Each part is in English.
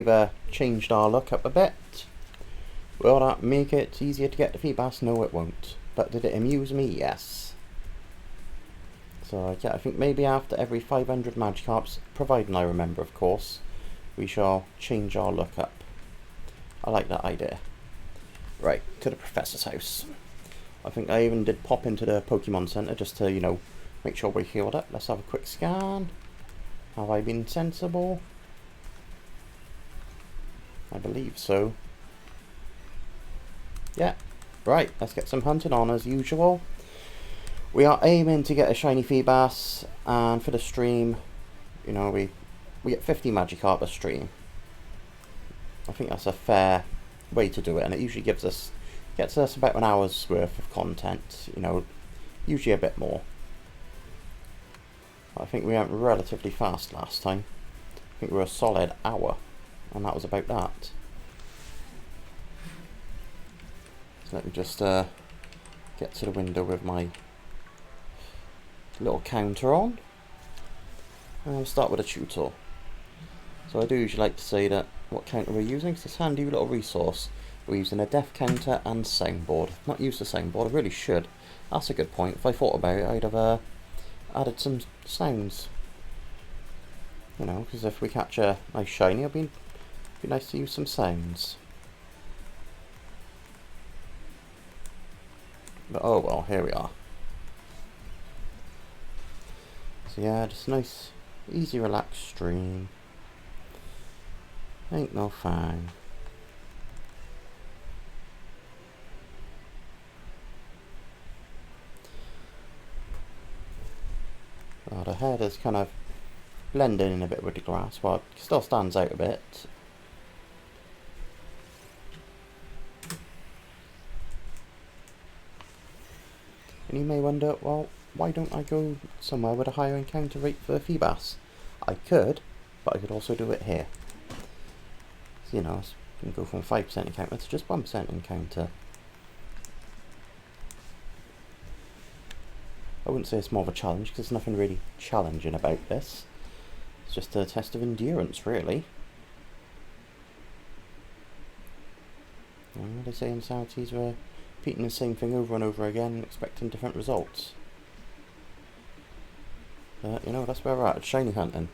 We've changed our look up a bit. Will that make it easier to get to Feebas? No, it won't. But did it amuse me? Yes. So yeah, I think maybe after every 500 Magikarps, providing I remember, of course, we shall change our look up. I like that idea. Right, to the Professor's house. I think I even did pop into the Pokemon Center just to, you know, make sure we're healed up. Let's have a quick scan. Have I been sensible? I believe so. Yeah. Right, let's get some hunting on as usual. We are aiming to get a shiny Feebas, and for the stream, you know, we get 50 Magikarp a stream. I think that's a fair way to do it, and it usually gets us about an hour's worth of content, you know, usually a bit more. I think we went relatively fast last time. I think we were a solid hour, and that was about that. So let me just get to the window with my little counter on. And we'll start with a tutor. So I do usually like to say that what counter we're using, because it's a handy little resource. We're using a death counter and soundboard. I've not used the soundboard, I really should. That's a good point. If I thought about it, I'd have added some sounds. You know, because if we catch a nice shiny, it'd be nice to use some sounds. But oh well, here we are. So yeah, just a nice, easy, relaxed stream. Ain't no fine. Oh, the head is kind of blending in a bit with the grass, but it still stands out a bit. And you may wonder, well, why don't I go somewhere with a higher encounter rate for Feebas? I could, but I could also do it here. So, you know, you can go from 5% encounter to just 1% encounter. I wouldn't say it's more of a challenge, because there's nothing really challenging about this. It's just a test of endurance, really. What they say in societies, we're repeating the same thing over and over again and expecting different results. But, you know, that's where we're at, shiny hunting.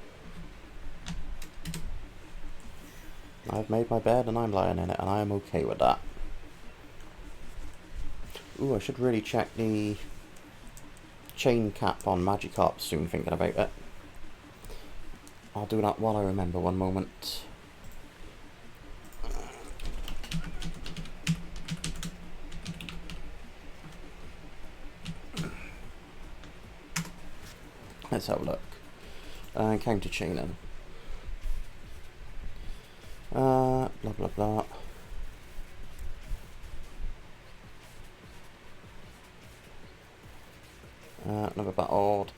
I've made my bed and I'm lying in it, and I am okay with that. Ooh, I should really check the chain cap on Magikarp soon, thinking about it. I'll do that while I remember, one moment. Let's have a look. Counter chaining. Blah blah blah. Never battled.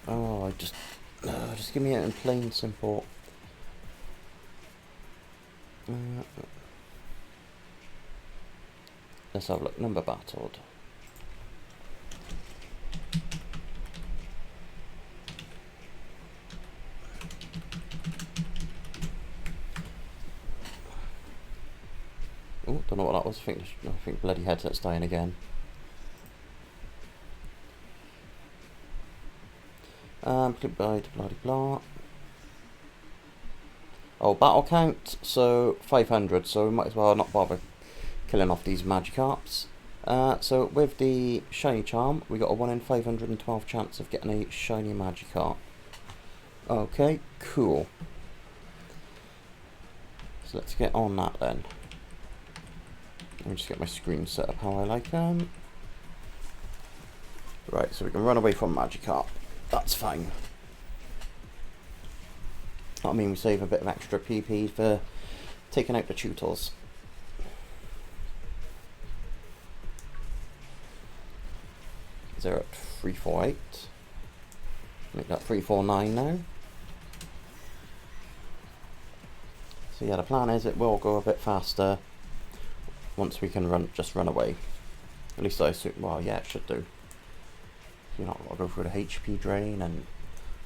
Oh, just give me it in plain simple. Let's have a look. Number battled. Oh, don't know what that was. I think bloody headset's dying again. Click by blah blah. Oh, battle count. So 500. So we might as well not bother killing off these Magikarps. So with the shiny charm, we got a 1 in 512 chance of getting a shiny Magikarp. Okay, cool. So let's get on that then. Let me just get my screen set up how I like them. Right, so we can run away from Magikarp. That's fine. That'll mean we save a bit of extra PP for taking out the tutors. They're at 348. Make that 349 now. So yeah, the plan is it will go a bit faster once we can just run away. At least I assume, well yeah, it should do. You're not going to go through the HP drain and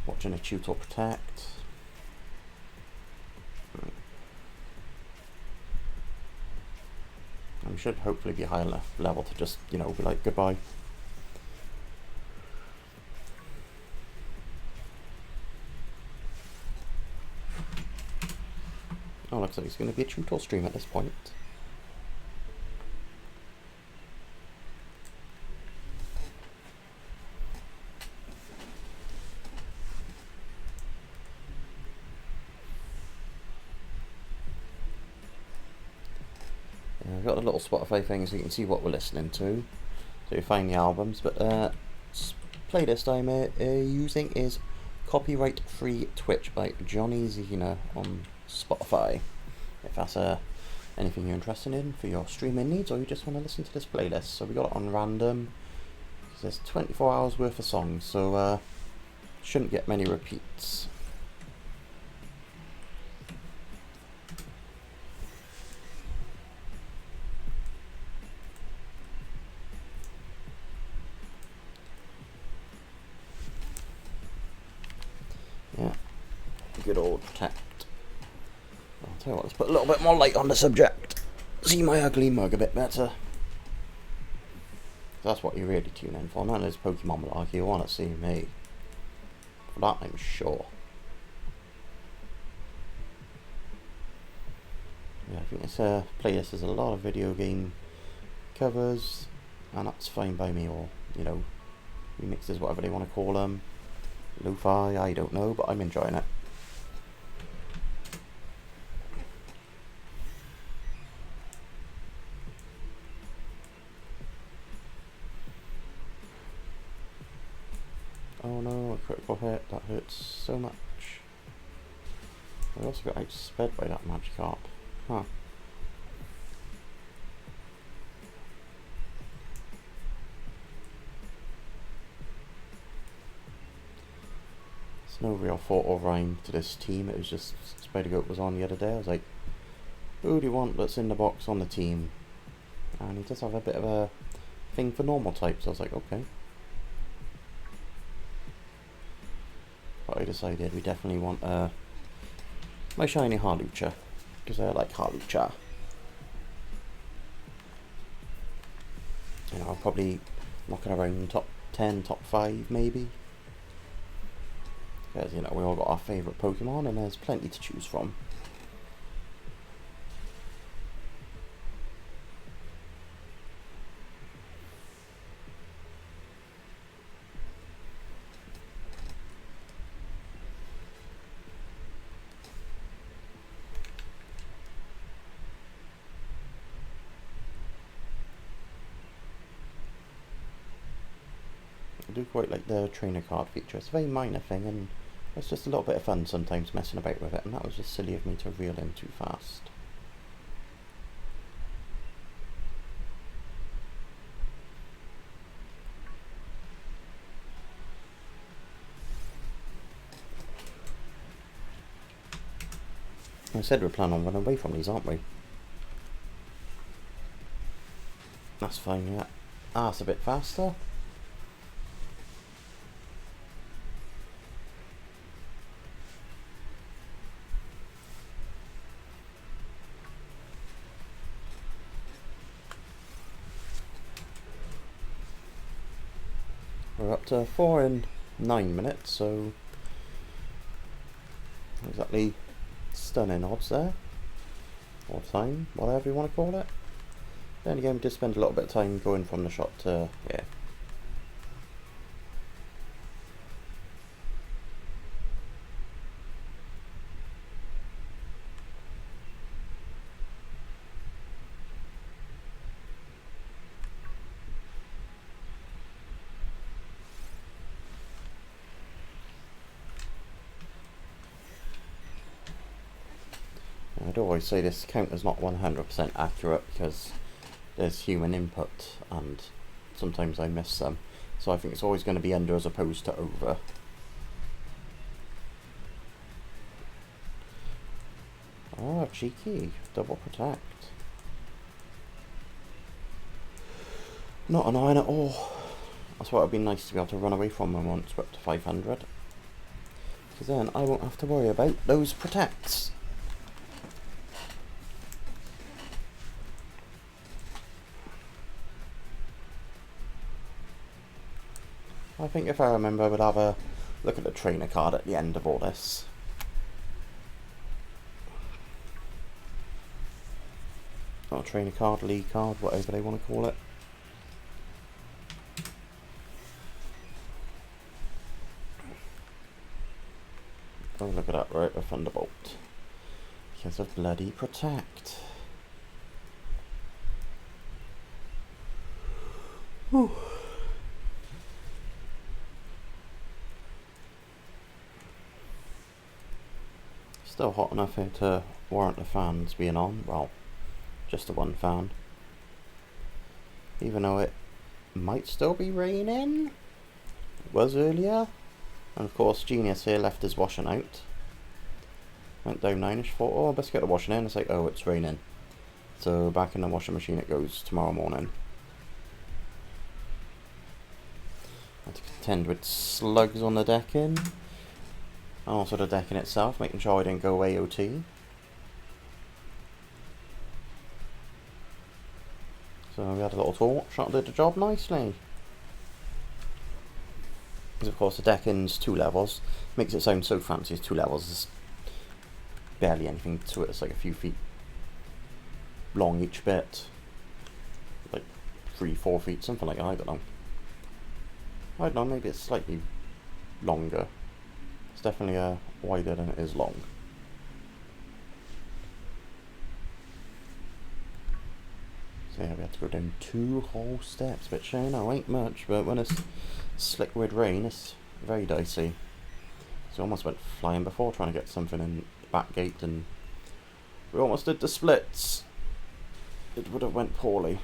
watching a tutor protect. And we should hopefully be high enough level to just, you know, be like, goodbye. Oh, looks like it's going to be a tutor stream at this point. I've got a little Spotify thing so you can see what we're listening to. So you find the albums, but playlist I'm using is Copyright Free Twitch by Johnny Zena on Spotify. If that's anything you're interested in for your streaming needs, or you just want to listen to this playlist. So we got it on random. There's 24 hours worth of songs, so shouldn't get many repeats. Yeah, good old protect. I'll tell you what, let's put a little bit more light on the subject. See my ugly mug a bit better. That's what you really tune in for. None of this Pokemon malarkey. You want to see me. For that, I'm sure. Yeah, I think this playlist has a lot of video game covers, and that's fine by me, or, you know, remixes, whatever they want to call them. Lo-fi, I don't know, but I'm enjoying it. Oh no, a critical hit, that hurts so much. I also got outsped by that Magikarp. Huh. There's no real thought or rhyme to this team. It was just Spider-Goat was on the other day. I was like, who do you want that's in the box on the team? And he does have a bit of a thing for normal types. I was like, okay. But I decided we definitely want my shiny Harlucha, because I like Harlucha. You know, I'll probably knocking around top 10, top 5 maybe. Because, you know, we all got our favourite Pokemon and there's plenty to choose from. I do quite like the trainer card feature. It's a very minor thing and it's just a little bit of fun sometimes messing about with it, and that was just silly of me to reel in too fast. I said we're planning on running away from these, aren't we? That's fine, yeah. Ah, it's a bit faster. We're up to 4 in 9 minutes, so exactly stunning odds there. Or time, whatever you want to call it. Then again, we did spend a little bit of time going from the shot to, yeah. I'd always say this count is not 100% accurate because there's human input and sometimes I miss them. So I think it's always going to be under as opposed to over. Oh, cheeky. Double protect. Not annoying at all. That's why it would be nice to be able to run away from them once we're up to 500. Because then I won't have to worry about those protects. I think if I remember, we'll have a look at the trainer card at the end of all this. Not a trainer card, league card, whatever they want to call it. Oh, look at that, right, a Thunderbolt. Because of bloody protect. Whew. Still hot enough here to warrant the fans being on. Well, just the one fan. Even though it might still be raining. It was earlier. And of course, Genius here left his washing out. Went down 9ish, thought, oh, best get the washing in. It's like, oh, it's raining. So back in the washing machine it goes tomorrow morning. I had to contend with slugs on the decking. And also the decking itself, making sure I didn't go AOT. So we had a little torch, that did the job nicely. Because of course the decking's 2 levels. Makes it sound so fancy as 2 levels. There's barely anything to it, it's like a few feet long each bit. Like 3-4 feet, something like that, I don't know. I don't know, maybe it's slightly longer. It's definitely wider than it is long. So yeah, we had to go down 2 whole steps, which I know ain't much, but when it's slick with rain, it's very dicey. So I almost went flying before trying to get something in the back gate, and we almost did the splits. It would have went poorly.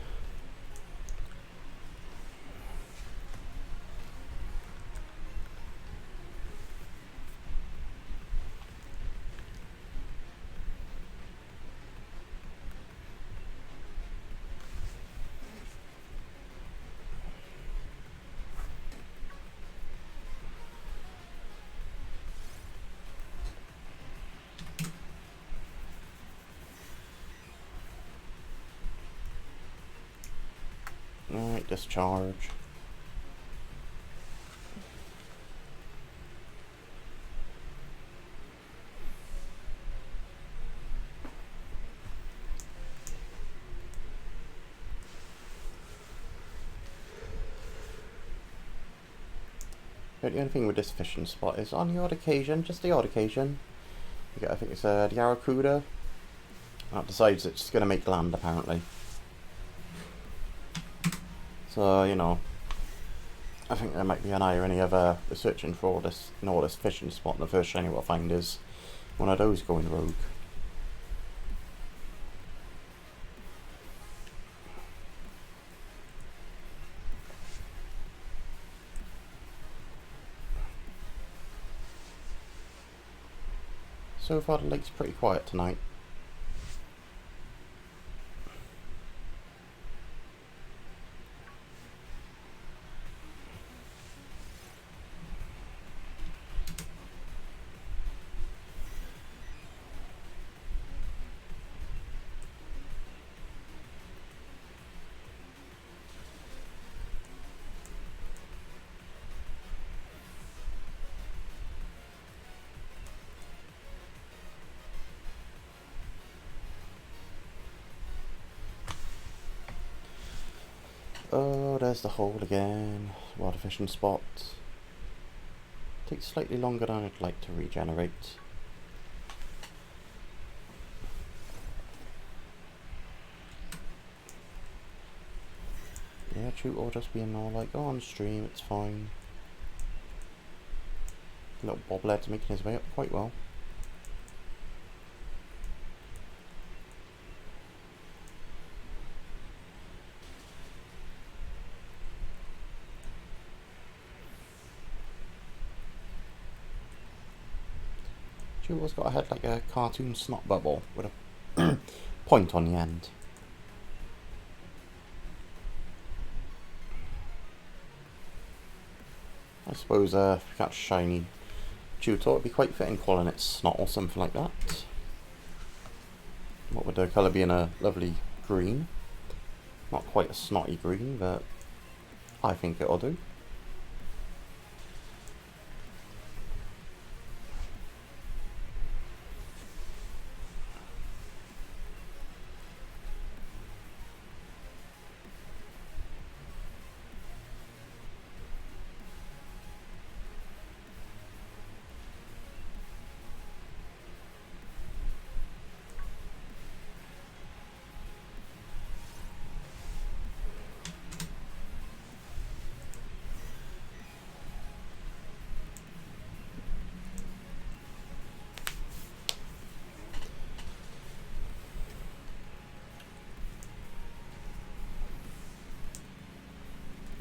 Alright, discharge. But the only thing with this fishing spot is on the odd occasion, just the odd occasion, you get, I think it's the Arracuda. That decides it's going to make land apparently. So, you know, I think there might be an irony of searching for all this, this fishing spot, and the first shiny we'll find is one of those going rogue. So far the lake's pretty quiet tonight. Oh, there's the hole again. Water fishing spot. Takes slightly longer than I'd like to regenerate. Yeah, Shoot will just being all like, oh, on stream, it's fine. Little bobblehead's making his way up quite well. Jewel's got a head like a cartoon snot bubble with a point on the end. I suppose if you catch a shiny tutor, it'd be quite fitting calling it Snot or something like that. What with the colour being a lovely green. Not quite a snotty green, but I think it'll do.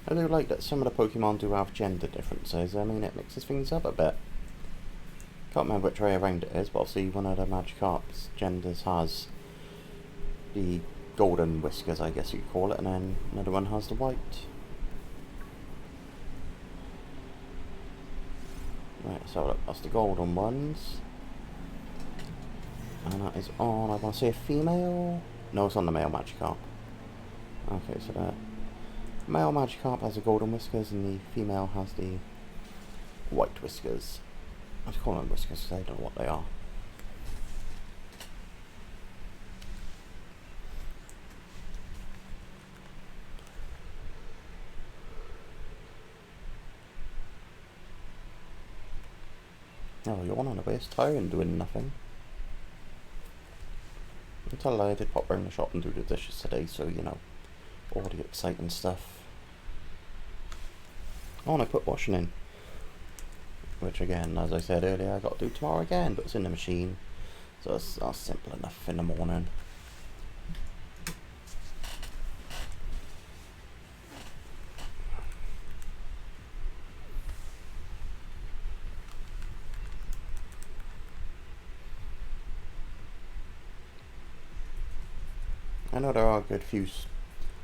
I do like that some of the Pokemon do have gender differences. I mean, it mixes things up a bit. Can't remember which way around it is, but obviously one of the Magikarp's genders has the golden whiskers, I guess you could call it, and then another one has the white. Right, so look, that's the golden ones. And that is on, I want to say a female? No, it's on the male Magikarp. Okay, so the male Magikarp has the golden whiskers and the female has the white whiskers. I just call them whiskers because I don't know what they are. Oh, you're on a waste tiring doing nothing. Until I did pop around the shop and do the dishes today, so you know, all the exciting stuff. Oh, and I put washing in. Which again, as I said earlier, I got to do tomorrow again, but it's in the machine. So that's simple enough in the morning. I know there are a good few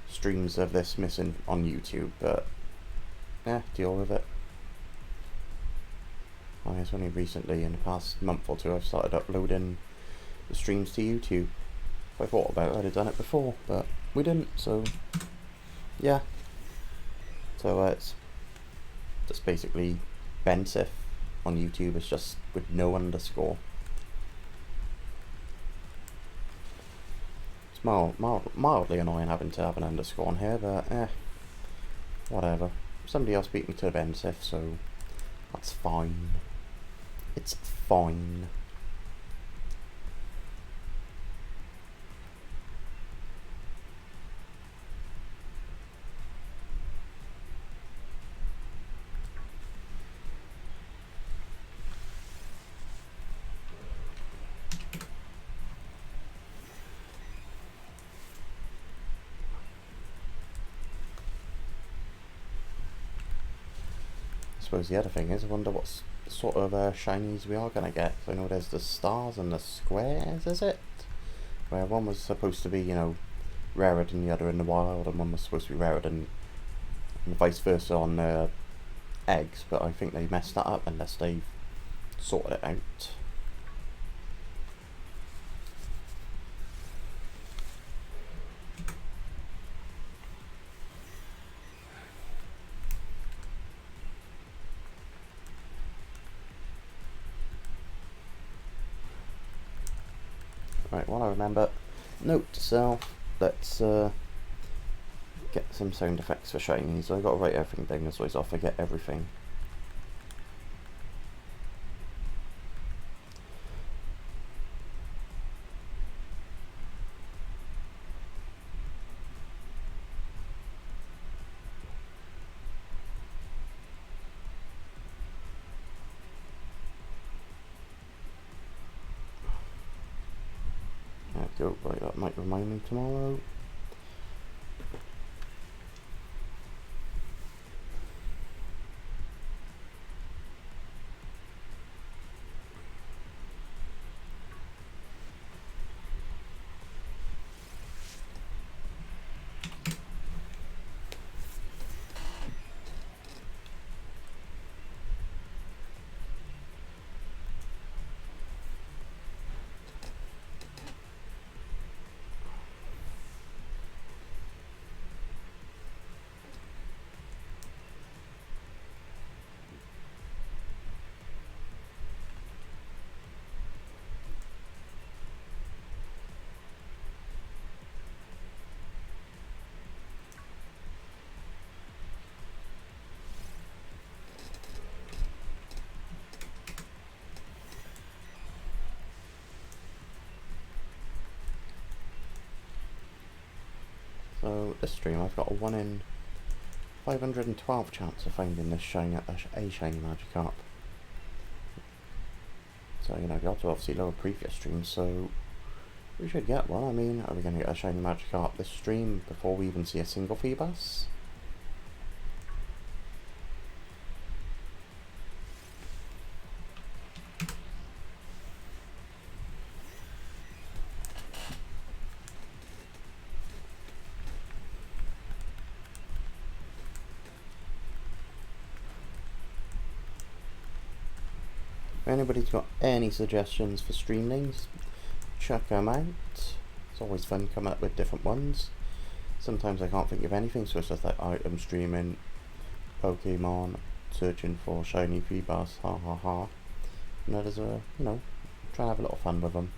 streams of this missing on YouTube, but yeah, deal with it. I guess only recently, in the past month or two, I've started uploading the streams to YouTube. If I thought about it, I'd have done it before, but we didn't, so yeah. So it's just basically Bensif on YouTube, it's just with no underscore. It's mildly annoying having to have an underscore on here, but whatever. Somebody else beat me to Bensif, so that's fine. It's fine. I suppose the other thing is, I wonder what sort of shinies we are going to get. I know there's the stars and the squares, is it? Where one was supposed to be, you know, rarer than the other in the wild, and one was supposed to be rarer than, and vice versa on eggs, but I think they messed that up unless they've sorted it out. Right, well I remember, note to self, let's get some sound effects for shinies. So I've got to write everything down, otherwise I'll forget everything. There we go, right, that might remind me tomorrow. So this stream I've got a 1 in 512 chance of finding this shiny, a shiny Magikarp. So, you know, the odds are obviously lower previous streams, so we should get one. I mean, are we going to get a shiny Magikarp this stream before we even see a single Feebas? If anybody's got any suggestions for stream names, check them out. It's always fun coming up with different ones. Sometimes I can't think of anything, so it's just like item streaming, Pokemon, searching for shiny Feebas, ha ha ha. And that is you know, try and have a lot of fun with them.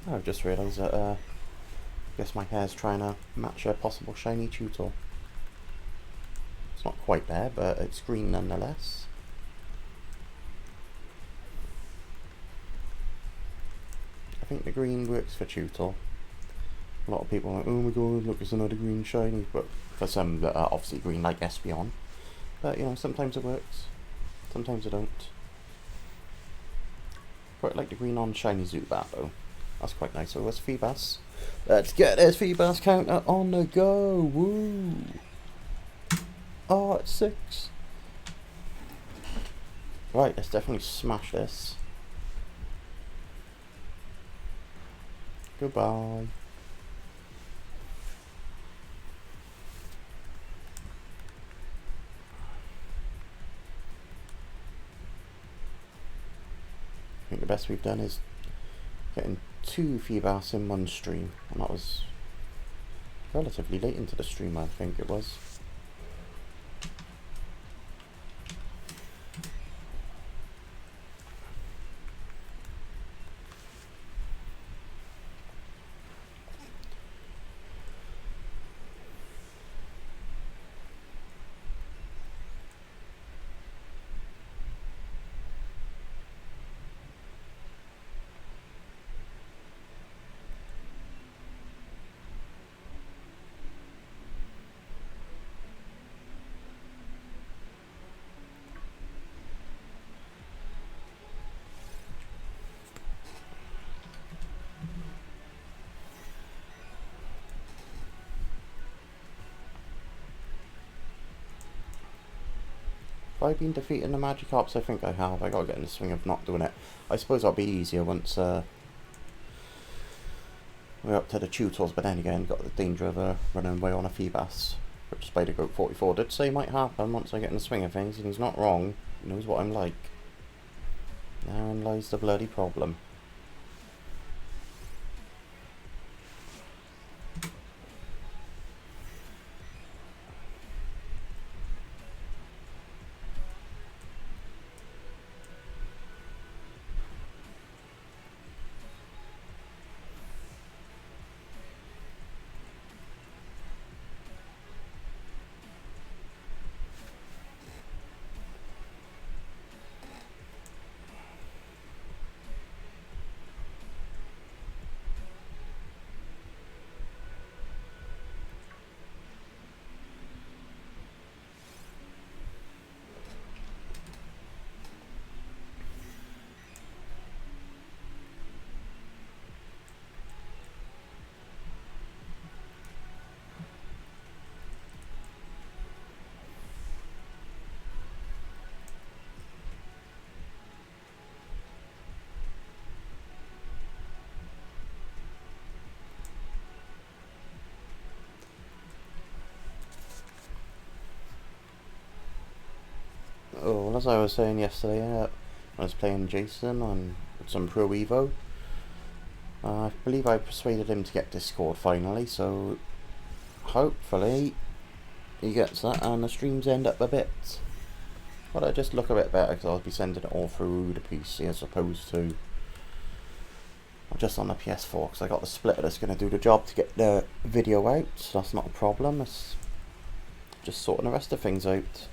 Oh, I've just realised that I guess my hair's trying to match a possible shiny tutor. It's not quite there, but it's green nonetheless. I think the green works for tutor. A lot of people are like, oh my god, look, it's another green shiny, but for some that are obviously green like Espeon. But you know, sometimes it works, sometimes it don't. Quite like the green on shiny Zubat though. That's quite nice. So that's Feebas. Let's get this Feebas counter on the go. Woo! Oh, it's 6. Right, let's definitely smash this. Goodbye. I think the best we've done is getting 2 Feebas in one stream, and that was relatively late into the stream, I think it was. Have I been defeating the Magikarps? I think I have. I gotta get in the swing of not doing it. I suppose that'll be easier once we're up to the tutors, but then again, got the danger of running away on a Feebas, which Spider Goat 44 did say might happen once I get in the swing of things, and he's not wrong. He knows what I'm like. Therein lies the bloody problem. Oh, well, as I was saying yesterday, I was playing Jason on some Pro Evo. I believe I persuaded him to get Discord finally, so hopefully he gets that and the streams end up a bit. But I just look a bit better because I'll be sending it all through the PC as opposed to just on the PS4, because I got the splitter that's going to do the job to get the video out, so that's not a problem. It's just sorting the rest of things out.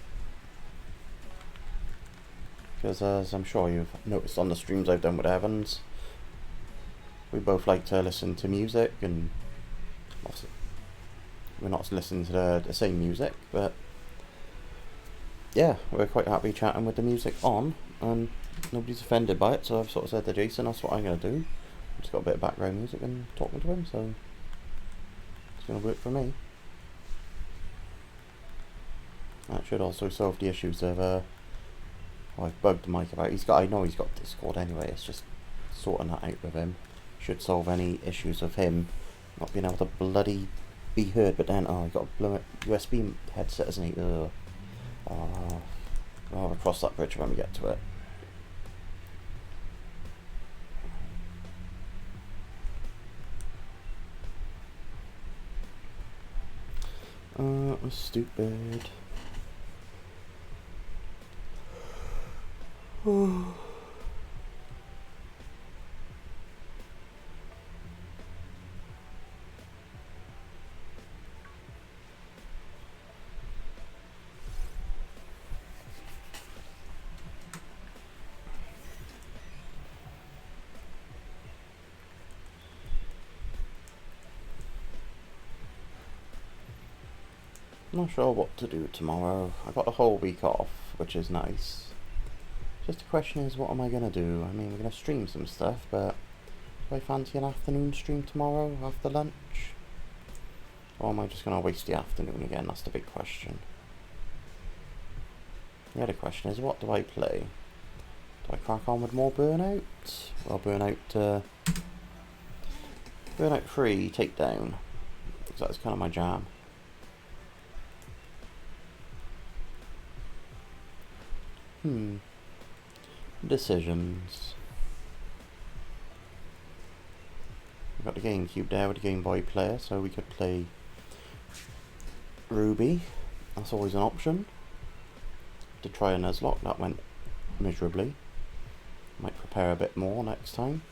Because as I'm sure you've noticed on the streams I've done with Evans, we both like to listen to music, and we're not listening to the same music, but yeah, we're quite happy chatting with the music on, and nobody's offended by it, so I've sort of said to Jason, that's what I'm going to do. I've just got a bit of background music and talking to him, so it's going to work for me. That should also solve the issues of, I've bugged Mike about, I know he's got Discord anyway, it's just sorting that out with him. Should solve any issues of him not being able to bloody be heard, but then, oh, he's got a USB headset, isn't he? Ugh. I'll cross that bridge when we get to it. That was stupid. I'm not sure what to do tomorrow. I got a whole week off, which is nice. Just the question is, what am I going to do? I mean, we're going to stream some stuff, but do I fancy an afternoon stream tomorrow after lunch? Or am I just going to waste the afternoon again? That's the big question. The other question is, what do I play? Do I crack on with more Burnout? Well, Burnout 3 Takedown, because that's kind of my jam. Decisions. We've got the GameCube there with the Game Boy player, so we could play Ruby. That's always an option. To try a Nuzlocke, that went miserably. Might prepare a bit more next time.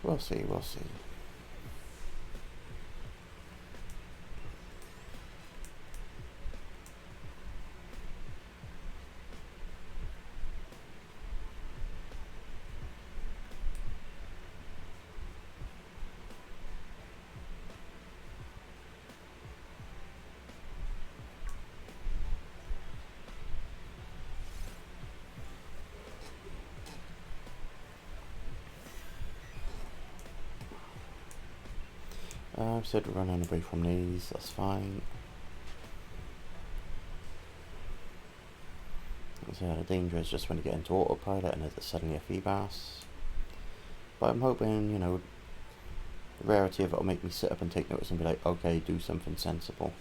We'll see, we'll see. I've said running away from these, that's fine. So the danger is just when you get into autopilot and it's suddenly a Feebas. But I'm hoping, you know, the rarity of it will make me sit up and take notice and be like, okay, do something sensible.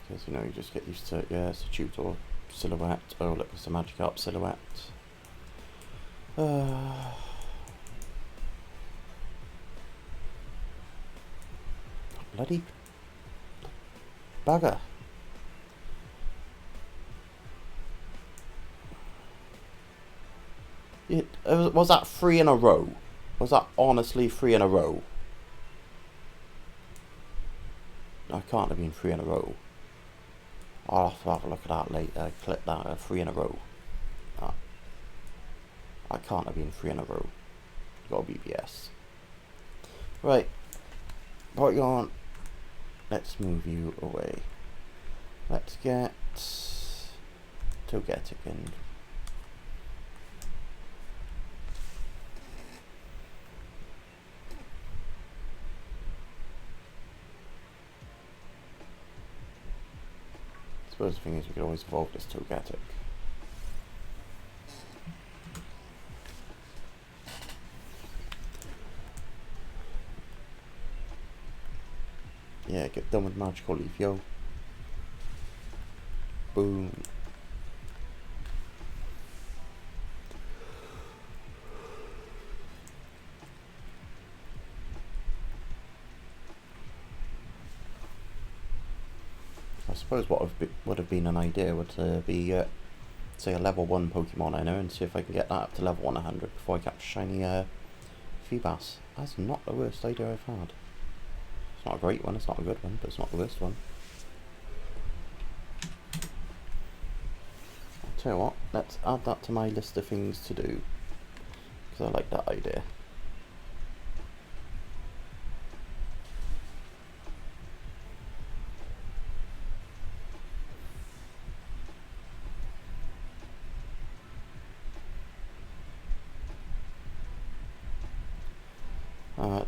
Because, you know, you just get used to it. Yeah, it's a tutor silhouette. Oh, look, it's a Magikarp silhouette. Bloody bugger. Was that 3 in a row? Was that honestly 3 in a row? I can't have been 3 in a row. I'll have to have a look at that later. Clip that 3 in a row. I can't have been 3 in a row. Got BBS. Right. What you on? Let's move you away. Let's get Togetic in. I suppose the thing is we could always evolve this Togetic. Yeah, get done with Magical Leaf, yo. Boom. suppose what would have been an idea would be, say, a level 1 Pokemon I know, and see if I can get that up to level 100 before I catch shiny Feebas. That's not the worst idea I've had. It's not a great one, it's not a good one, but it's not the worst one. I'll tell you what, let's add that to my list of things to do, because I like that idea.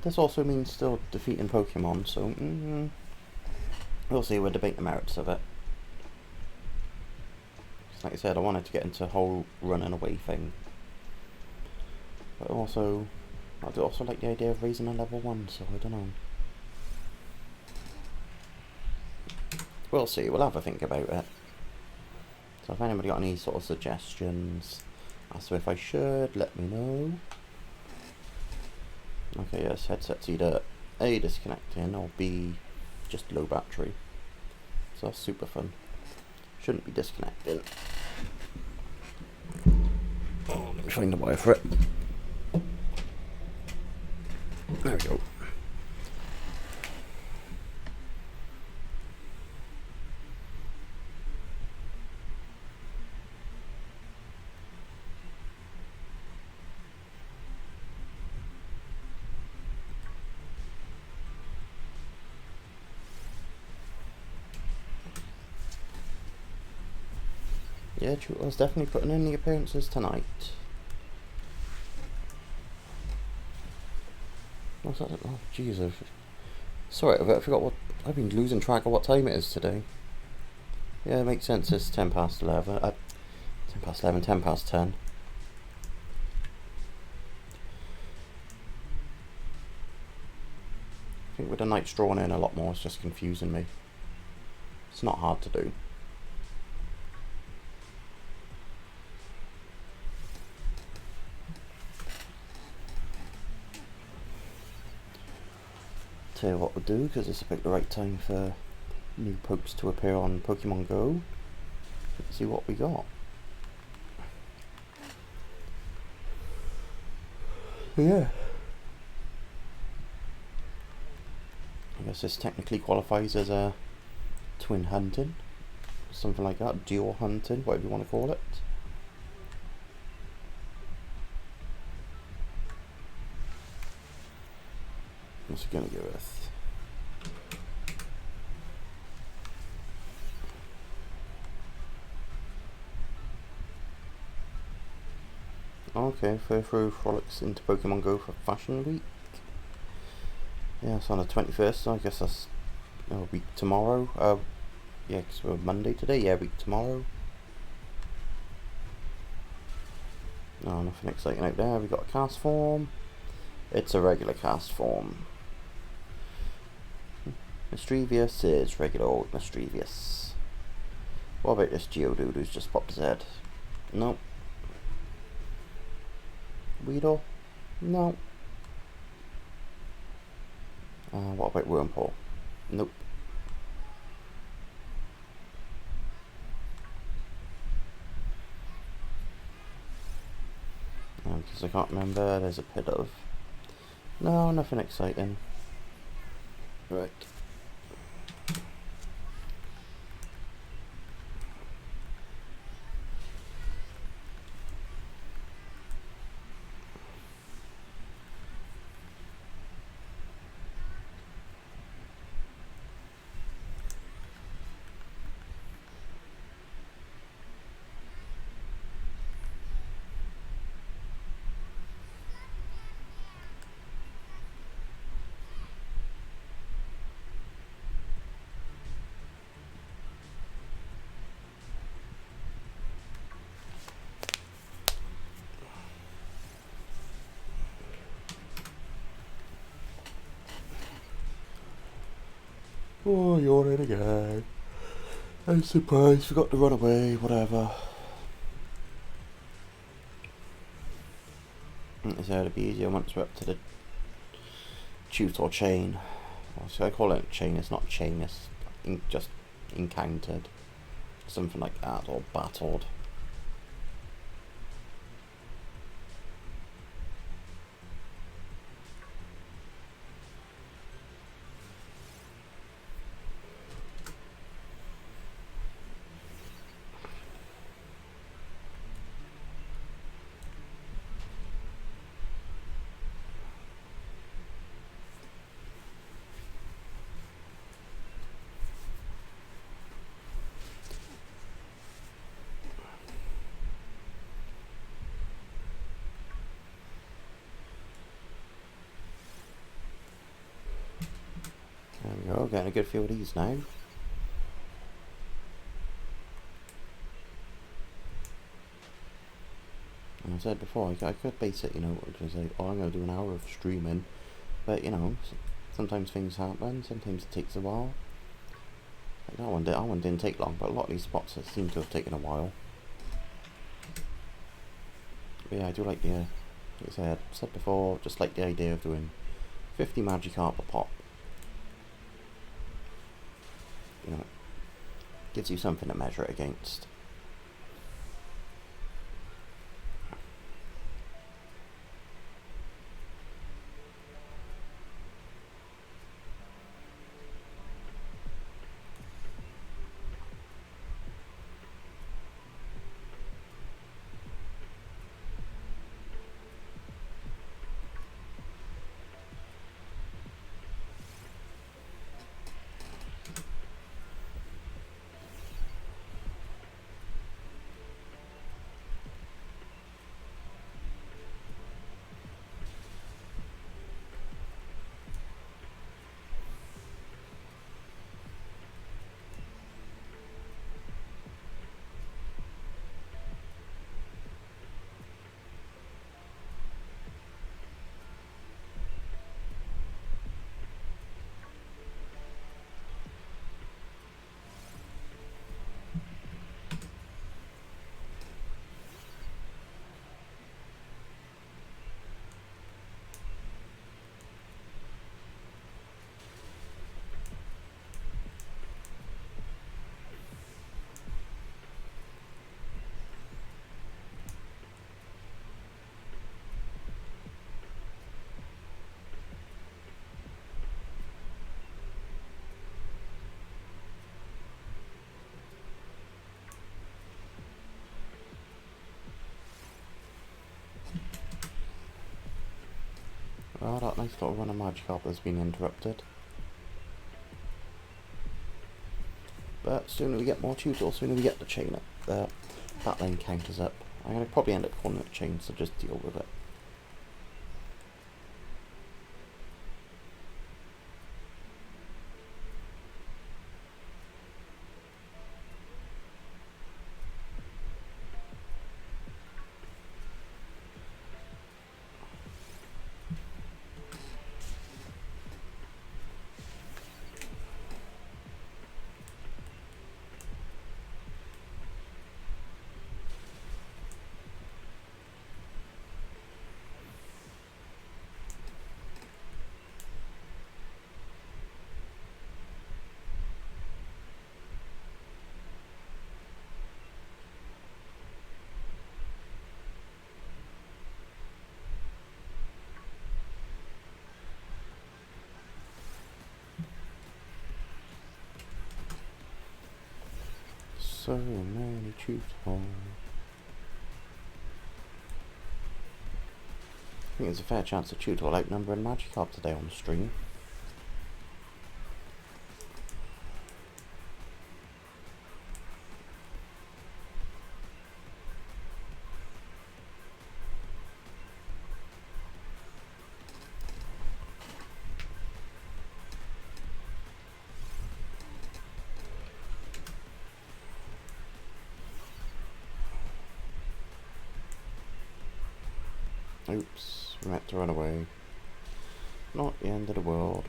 This also means still defeating Pokemon, so we'll see. We'll debate the merits of it. Like I said, I wanted to get into the whole running away thing, but also I do also like the idea of raising a level 1, so I don't know. We'll see. We'll have a think about it. So if anybody got any sort of suggestions as to if I should, let me know. Okay, yes, headset's either A, disconnecting, or B, just low battery. So that's super fun. Shouldn't be disconnecting. Oh, let me find the wire for it. There we go. Yeah, Tutor's definitely putting in the appearances tonight. What's that? Oh, jeez, sorry, I forgot what. I've been losing track of what time it is today. Yeah, it makes sense. It's 10 past 11. 10 past 11, 10 past 10. I think with the nights drawn in a lot more, it's just confusing me. It's not hard to do. Tell you what we'll do, because it's about the right time for new pokes to appear on Pokemon Go. Let's see what we got. Yeah. I guess this technically qualifies as a twin hunting, something like that, dual hunting, whatever you want to call it. What's it going to go with? Okay, through Frolics into Pokemon Go for Fashion Week. Yeah, it's on the 21st, so I guess that's a week tomorrow. Yeah, because we're Monday today. Yeah, week tomorrow. No, nothing exciting out there. We got a cast form. It's a regular cast form. Mischievous is regular old Mischievous. What about this Geodude who's just popped his head? Nope. Weedle? No. What about Wormpole? Nope. Because I can't remember, there's a bit of... No, nothing exciting. Right. Oh, you're in again. I'm surprised, forgot to run away, whatever. It's going to be easier once we're up to the tutor chain. Well, so I call it chain, it's not chain, it's just encountered. Something like that, or battled. There we go, getting a good few of these now. And I said before, I could base it, you know, just like, oh, I'm going to do an hour of streaming. But, you know, sometimes things happen, sometimes it takes a while. Like that one didn't take long, but a lot of these spots seem to have taken a while. But yeah, I do like the, like I said before, just like the idea of doing 50 Magikarp a pop. You know, gives you something to measure it against. Oh, that nice little run of Magikarp has been interrupted. But sooner we get more tutors, sooner we get the chain up, that lane counters up. I'm going to probably end up calling it a chain, so just deal with it. So many tutors. I think there's a fair chance the tutor will outnumber in Magikarp today on the stream. Oops, we had to run away. Not the end of the world.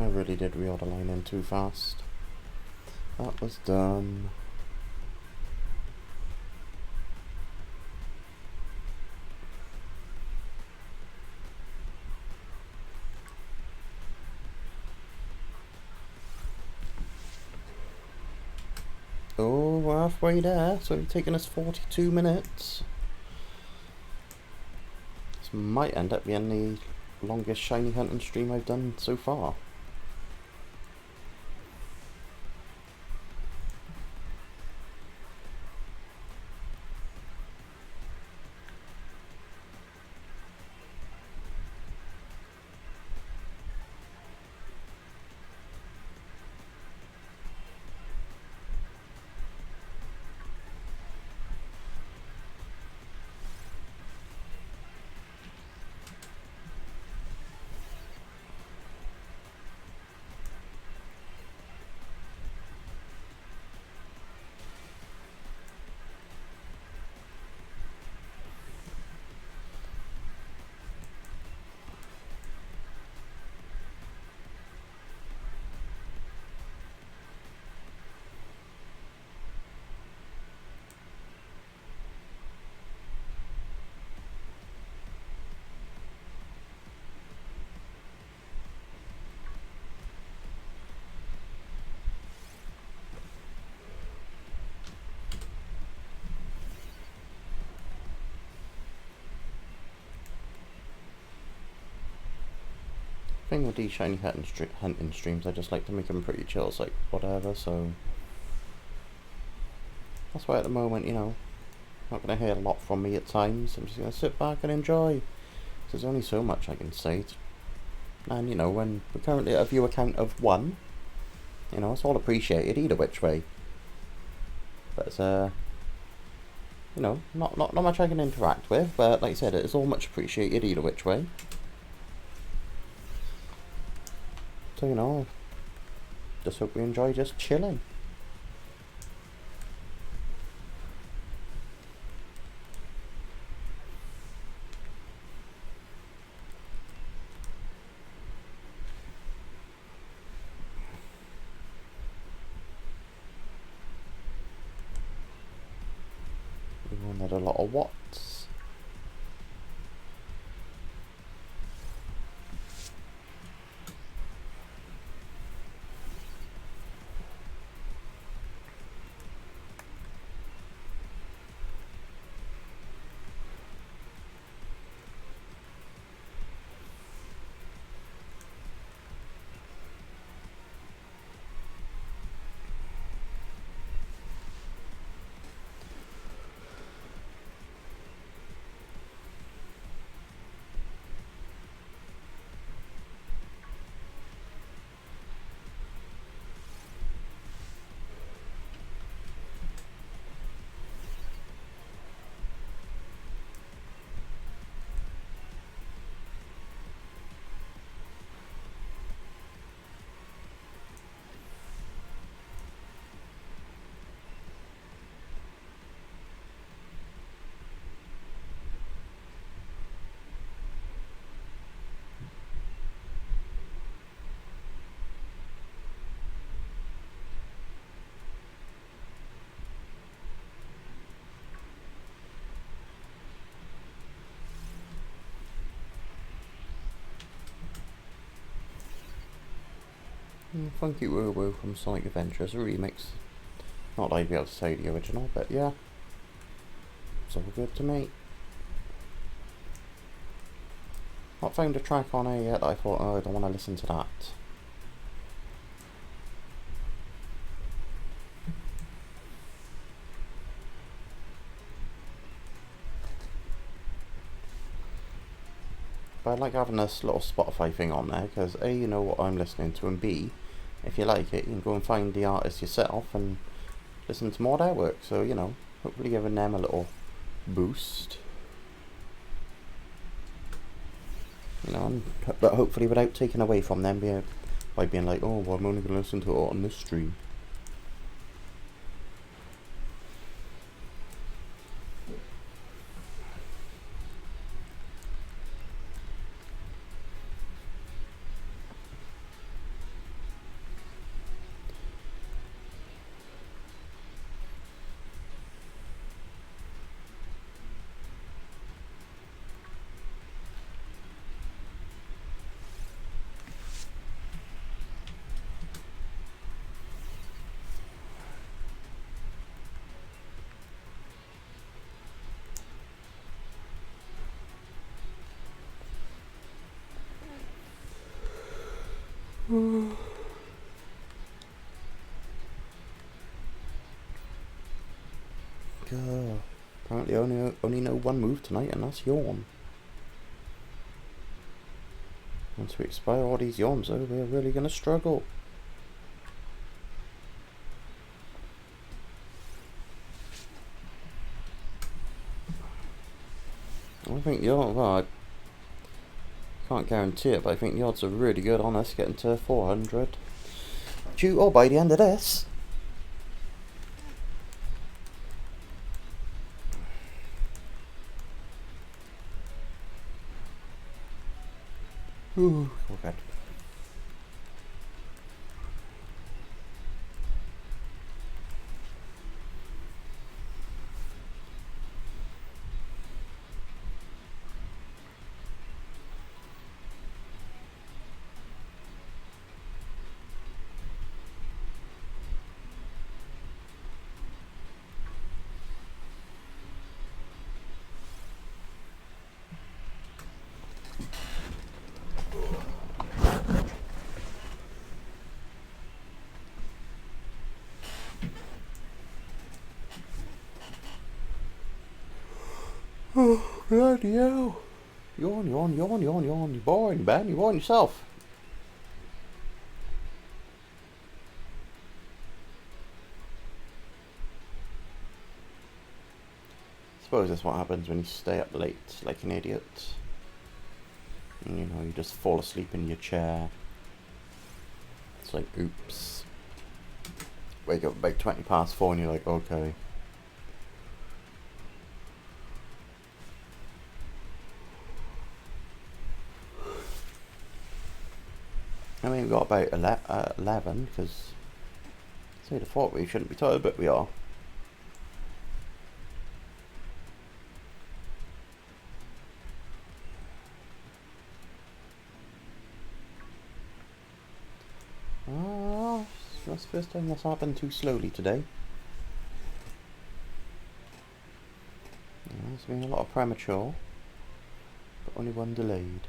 I really did reel the line in too fast. That was dumb. Oh, we're halfway there, so it's taken us 42 minutes. This might end up being the longest shiny hunting stream I've done so far. Thing with these shiny hunting streams, I just like to make them pretty chill, it's like whatever, so that's why at the moment, you know, not going to hear a lot from me at times. I'm just going to sit back and enjoy. There's only so much I can say. And, you know, when we're currently at a viewer count of 1, you know, it's all appreciated either which way. But it's, you know, not much I can interact with, but like I said, it is all much appreciated either which way. So, you know, just hope we enjoy just chilling. We wanted a lot of watts. Funky Woo Woo from Sonic Adventures, a remix. Not that I'd be able to say the original, but yeah. It's all good to me. Not found a track on here yet that I thought, oh, I don't want to listen to that. But I like having this little Spotify thing on there, because A, you know what I'm listening to, and B, if you like it, you can go and find the artist yourself and listen to more of their work. So, you know, hopefully giving them a little boost. You know, but hopefully without taking away from them by being like, oh, well, I'm only going to listen to it on this stream. Apparently only know one move tonight, and that's yawn. Once we expire all these yawns, though, we're really gonna struggle. I think yawn. Well, I can't guarantee it, but I think the odds are really good on us getting to 400. By the end of this. Ooh, okay. Oh, bloody hell. Yawn. You're boring, Ben. You're boring yourself. I suppose that's what happens when you stay up late like an idiot. And, you know, you just fall asleep in your chair. It's like, oops. Wake up about 20 past 4 and you're like, okay. I mean, we've got about 11, because I'd have thought we shouldn't be tired, but we are. That's the first time that's happened too slowly today. There's been a lot of premature, but only one delayed.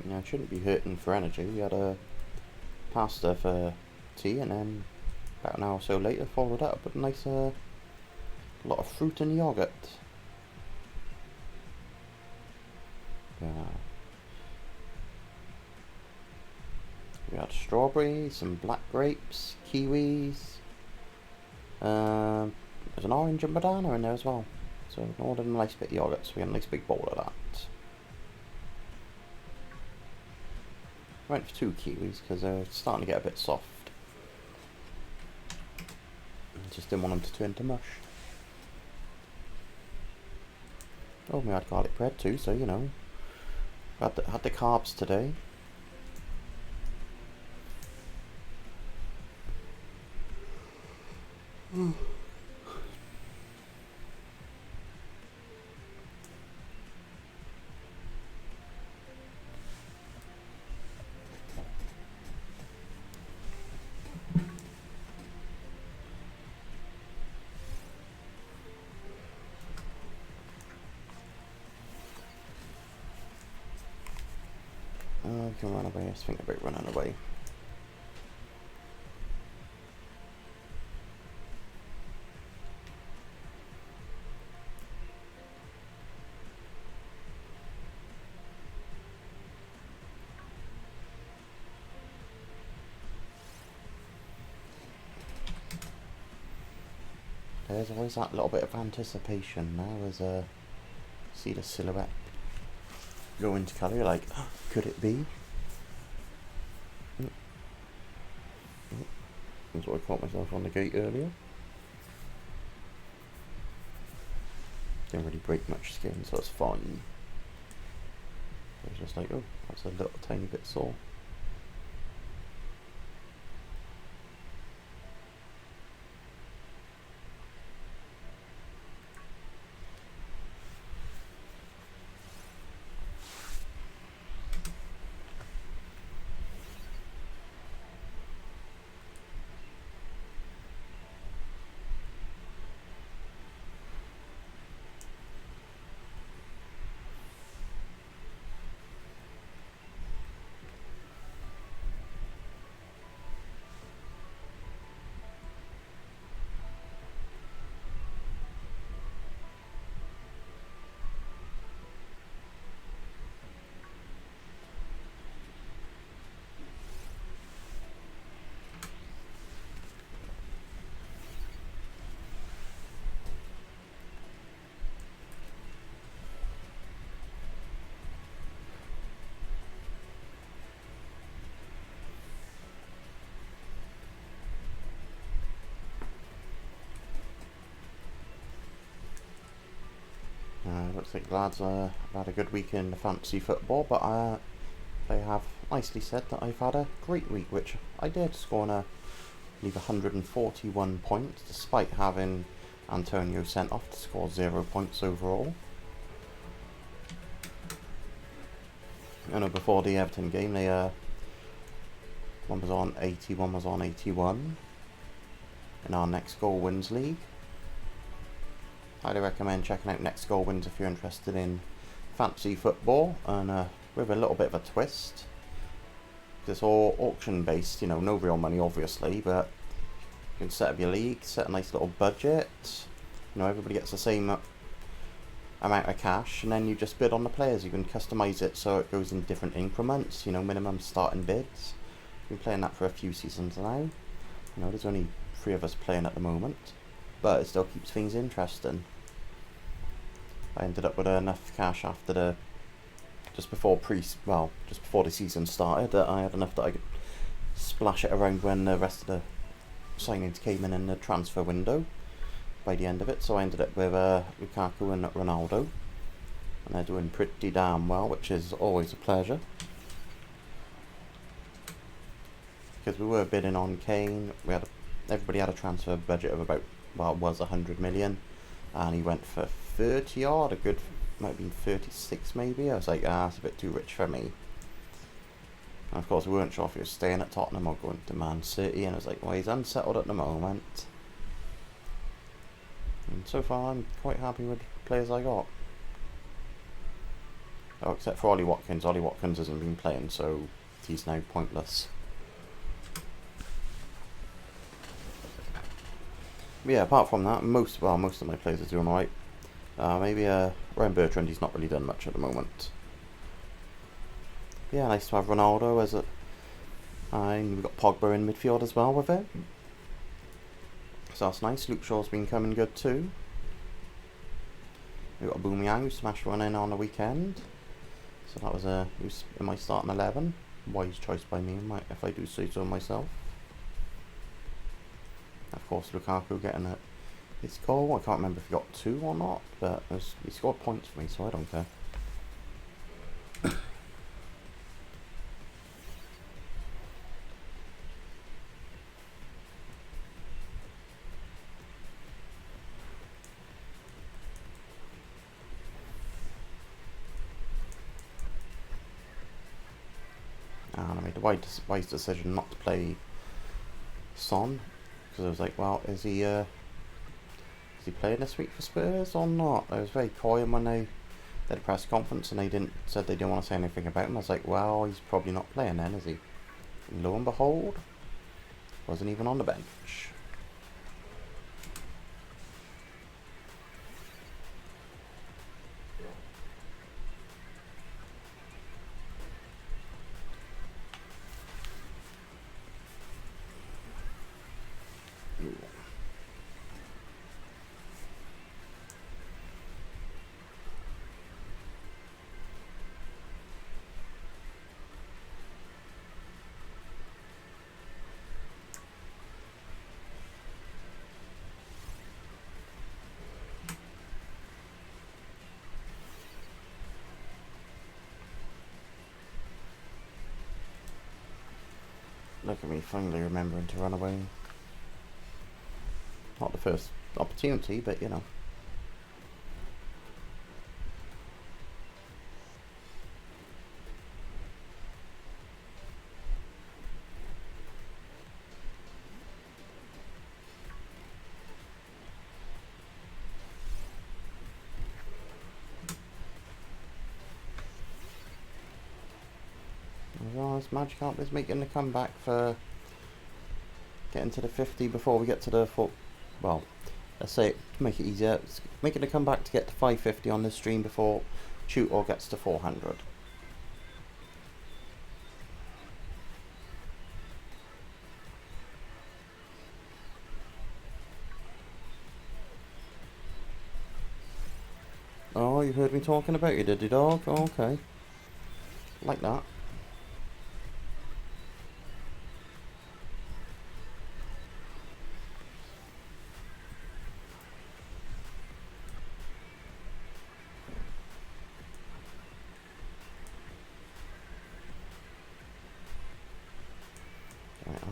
Yeah, it shouldn't be hurting for energy. We had a pasta for tea, and then about an hour or so later followed up with a nice lot of fruit and yogurt. We had strawberries, some black grapes, kiwis. There's an orange and banana in there as well. So I ordered a nice bit of yogurt, so we had a nice big bowl of that. Went for 2 kiwis because they're starting to get a bit soft. I just didn't want them to turn to mush. Oh, we had garlic bread too, so you know, had the carbs today. We can run away. Let's think about running away. There's always that little bit of anticipation now as see the silhouette go into colour. You're like, oh, could it be? That's why I caught myself on the gate earlier. Didn't really break much skin, so it's fine. It was just like, oh, that's a little tiny bit sore. Looks like the lads have had a good week in the fantasy football, but they have nicely said that I've had a great week, which I did, scoring I believe 141 points, despite having Antonio sent off to score 0 points overall. I know before the Everton game, one was on 80, one was on 81 in our Next Goal Wins League. Highly recommend checking out Next Goal Wins if you're interested in fantasy football, and with a little bit of a twist. It's all auction based, you know, no real money obviously, but you can set up your league, set a nice little budget, you know, everybody gets the same amount of cash, and then you just bid on the players. You can customize it so it goes in different increments, you know, minimum starting bids. I've been playing that for a few seasons now. You know, there's only 3 of us playing at the moment, but it still keeps things interesting. I ended up with enough cash after just before the season started, that I had enough that I could splash it around when the rest of the signings came in the transfer window by the end of it. So I ended up with Lukaku and Ronaldo, and they're doing pretty damn well, which is always a pleasure, because we were bidding on Kane. Everybody had a transfer budget of about, well, it was 100 million, and he went for 30 odd, might have been 36 maybe. I was like, it's a bit too rich for me. And of course we weren't sure if he was staying at Tottenham or going to Man City, and I was like, well, he's unsettled at the moment. And so far I'm quite happy with the players I got. Oh, except for Ollie Watkins. Ollie Watkins hasn't been playing, so he's now pointless. But yeah, apart from that, most of my players are doing alright. Maybe Ryan Bertrand, he's not really done much at the moment. Yeah, nice to have Ronaldo and we've got Pogba in midfield as well with it. So that's nice. Luke Shaw's been coming good too. We've got Aubameyang who smashed one in on the weekend. So that was he was in my starting 11. Wise choice by me, if I do say so myself. Of course, Lukaku getting his goal. I can't remember if he got 2 or not, but he scored points for me, so I don't care. And I made the wise decision not to play Son, because I was like, well, is he playing this week for Spurs or not? I was very coy when they did a press conference and they said they didn't want to say anything about him. I was like, well, he's probably not playing then, is he? And lo and behold, wasn't even on the bench. Look at me finally remembering to run away. Not the first opportunity, but you know. This Magikarp is making the comeback for getting to the 50 before we get to the full. Well, let's say to make it easier, it's making a comeback to get to 550 on this stream before Tutor gets to 400. Oh, you heard me talking about you, did you, dog? Oh, okay. Like that.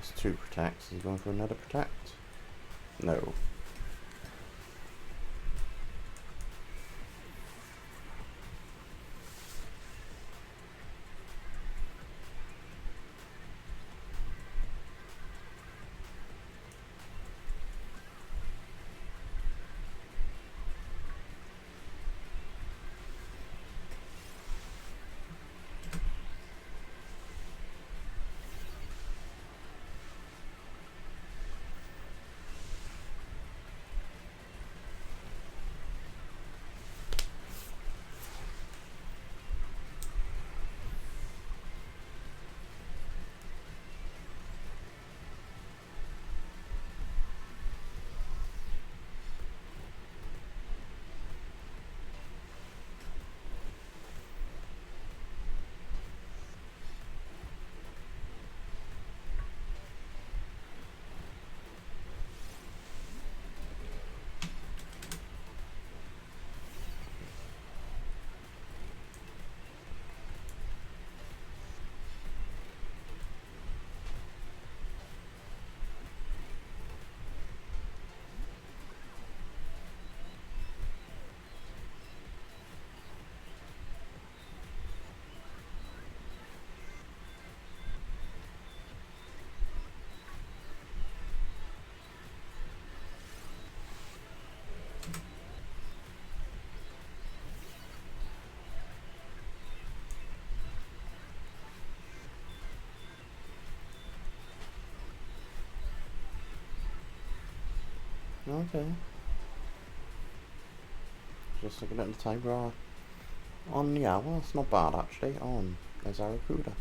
That's 2 protects. Is he going for another protect? No. Okay. Just looking at the timer on the hour. It's not bad actually. On there's our recruiter.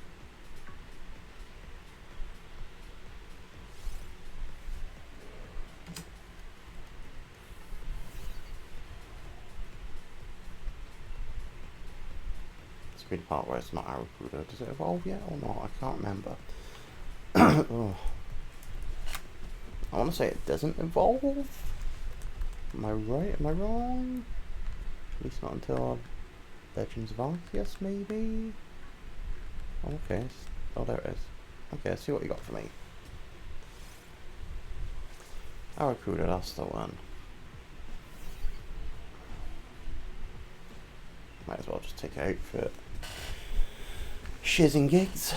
It's been the part where it's not our recruiter. Does it evolve yet or not? I can't remember. Oh. I want to say it doesn't evolve. Am I right? Am I wrong? At least not until Legends of Arceus, maybe? Okay. Oh, there it is. Okay, let's see what you got for me. Aracuda, that's the one. Might as well just take it out for shiz and gigs.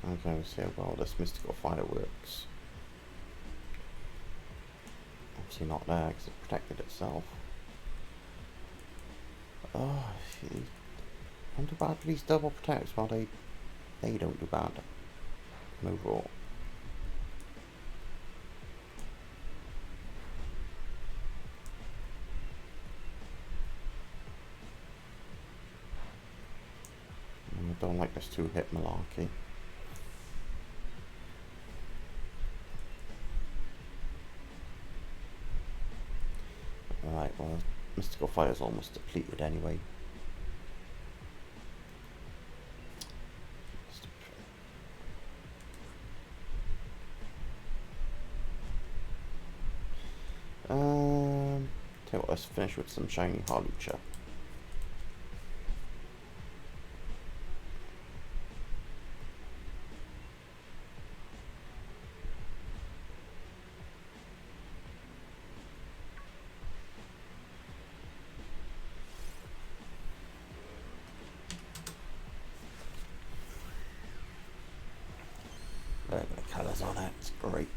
Okay, let's see how well this mystical fire works. Obviously not there because it protected itself. Oh, shit. I'm too bad for these double protects while they don't do bad overall. I don't like this 2-hit malarkey. Alright, well, Mystical Fire's almost depleted anyway. Tell you what, let's finish with some shiny Harlucha. Look at the colours on it, it's great.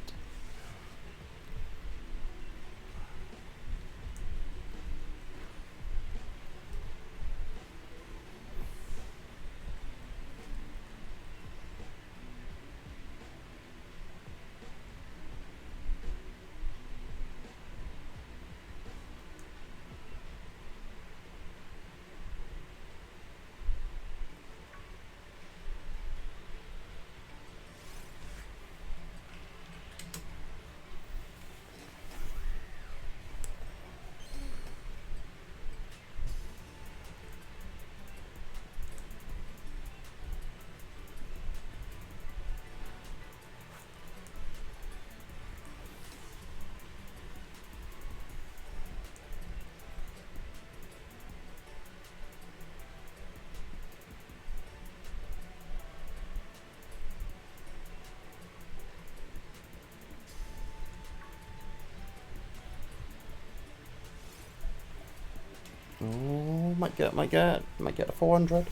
Oh, might get a 400.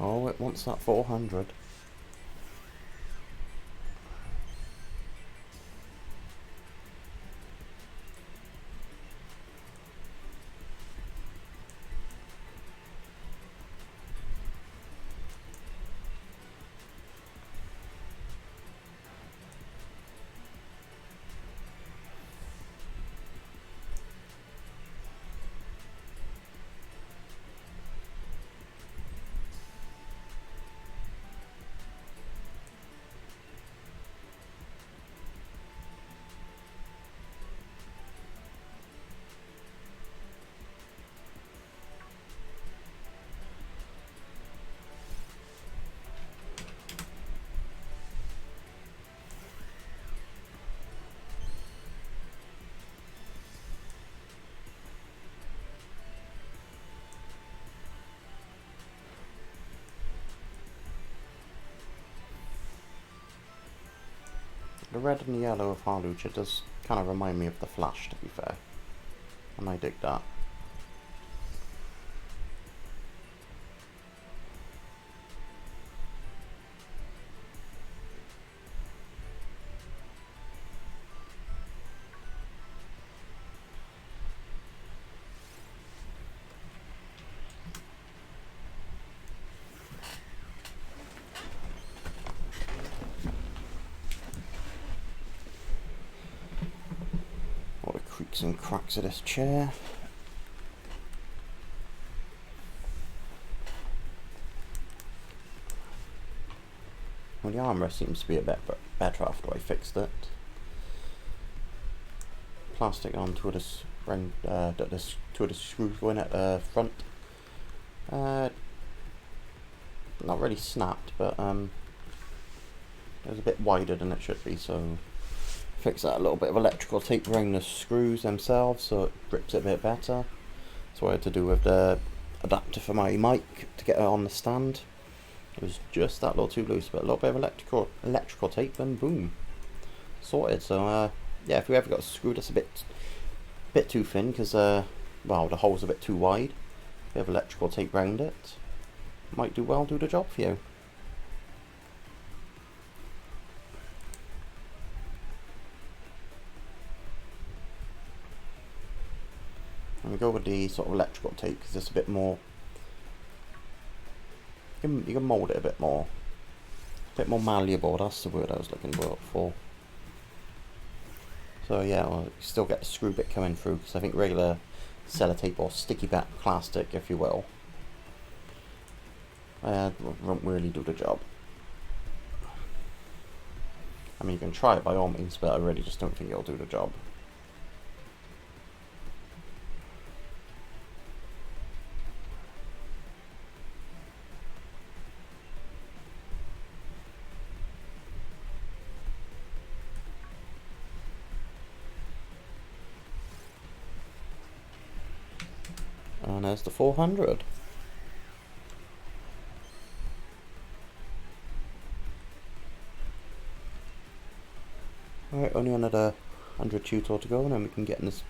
Oh, it wants that 400. The red and the yellow of Harlucha does kind of remind me of the Flash, to be fair. And I dig that. All the creaks and cracks of this chair. Well, the armrest seems to be a bit better after I fixed it. Plastic on two of the screws going at the front. Not really snapped, but it was a bit wider than it should be, so fix that a little bit of electrical tape around the screws themselves so it grips it a bit better. That's what I had to do with the adapter for my mic to get it on the stand. It was just that little too loose, but a little bit of electrical tape and boom, sorted. So yeah, if you ever got a screw that's a bit too thin because well, the hole's a bit too wide, a bit of electrical tape round it might do the job for you. And we go with the sort of electrical tape because it's a bit more. You can mould it a bit more malleable. That's the word I was looking for. So yeah, well, you still get the screw bit coming through because I think regular sellotape or sticky back plastic, if you will, won't really do the job. I mean, you can try it by all means, but I really just don't think it'll do the job. And there's the 400. Alright, only another 100 tutor to go and then we can get in this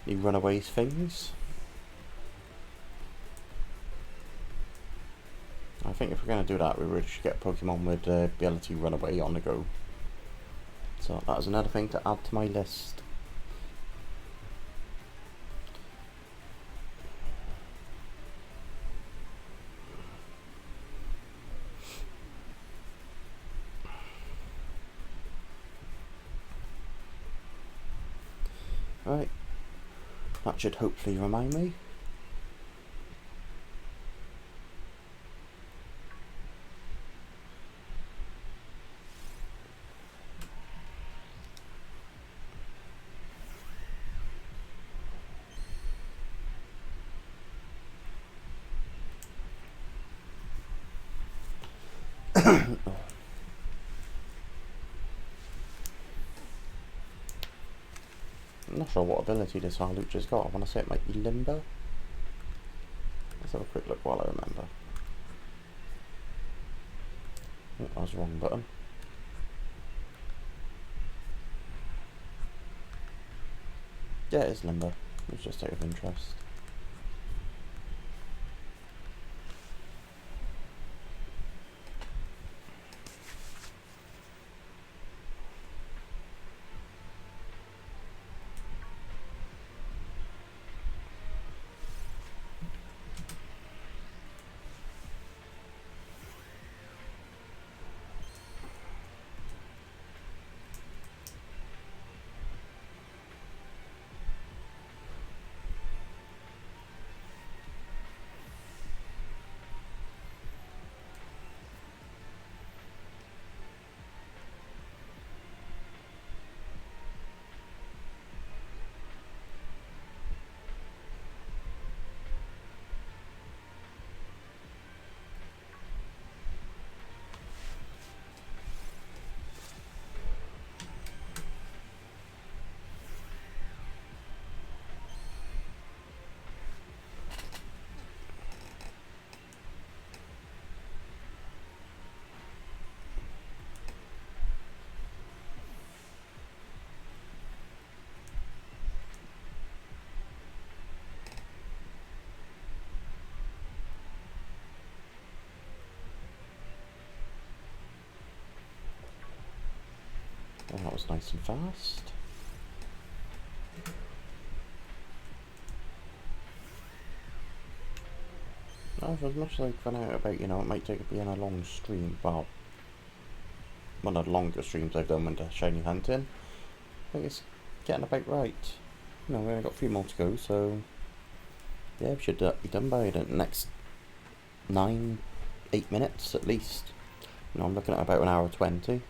new runaways things. I think if we're going to do that, we really should get a Pokemon with the ability run away on the go. So that is another thing to add to my list. Right, that should hopefully remind me. I'm not sure what ability this Harlucha's got. I want to say it might be Limber. Let's have a quick look while I remember. Oh, that was the wrong button. Yeah, it is Limber. It's just out of interest. Oh, that was nice and fast. As much as I found out about, you know, it might take it being a long stream, well, one of the longer streams I've done with the shiny hunting, I think it's getting about right. You know, we've only got a few more to go, so yeah, we should be done by the next 8 minutes at least. You know, I'm looking at about an hour 20.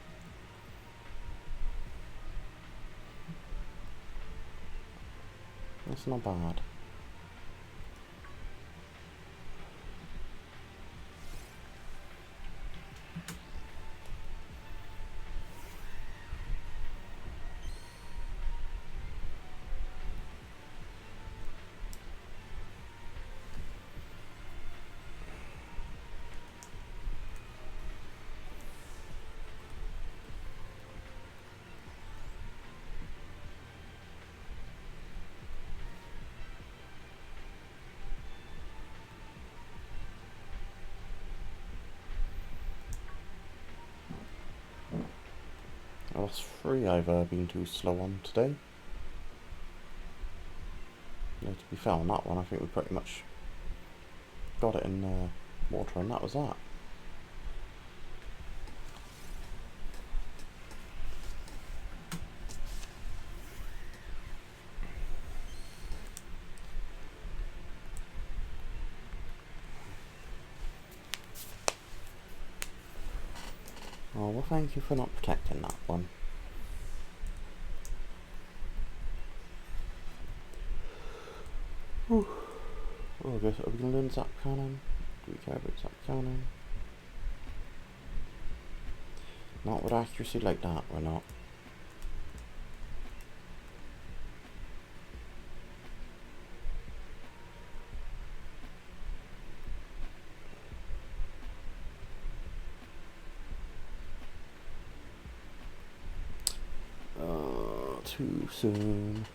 That's not bad. Well, that's 3 I've been too slow on today. Yeah, to be fair on that one, I think we pretty much got it in water, and that was that. Oh, well, thank you for not protecting that one. Whew. Oh, I guess, are we going to learn Zap Cannon? Do we care about Zap Cannon? Not with accuracy like that, we're not. Too soon.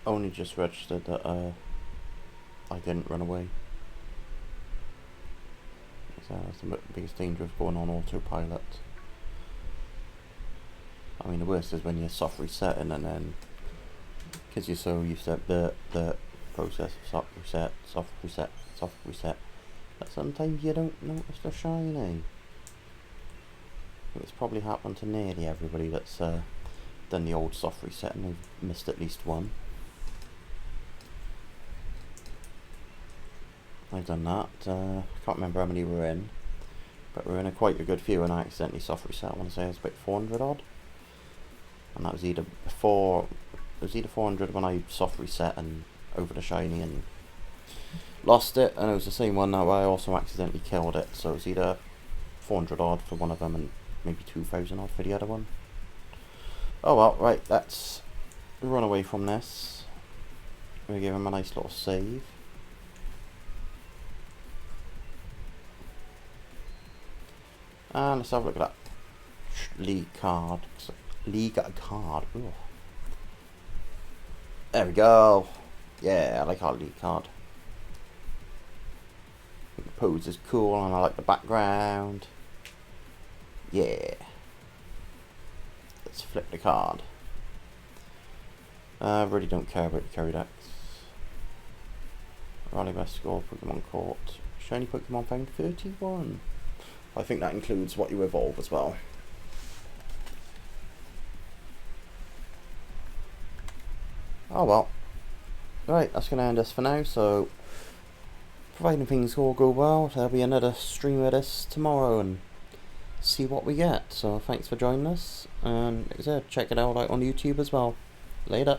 only just registered that I didn't run away. So that's the biggest danger of going on autopilot. I mean, the worst is when you're soft resetting and then, because you're so used to the process of soft reset, that sometimes you don't notice the shiny. I think it's probably happened to nearly everybody that's done the old soft reset and they've missed at least one. I've done that. I can't remember how many we were in, but we were in quite a good few and I accidentally soft reset. I want to say it was about 400 odd. And that was either before, it was either 400 when I soft reset and over the shiny and lost it, and it was the same one that I also accidentally killed it, so it was either 400 odd for one of them and maybe 2000 odd for the other one. Oh well, right, let's run away from this. We'll give him a nice little save. And let's have a look at that league card. League card. Ooh. There we go. Yeah, I like our league card. The pose is cool and I like the background. Yeah. Let's flip the card. I really don't care about the carry decks. Rally best score, Pokemon caught. Shiny Pokemon found 31. I think that includes what you evolve as well. Oh well. Right, that's going to end us for now, so providing things all go well, there'll be another stream of this tomorrow and see what we get. So thanks for joining us, and like I said, check it out on YouTube as well. Later.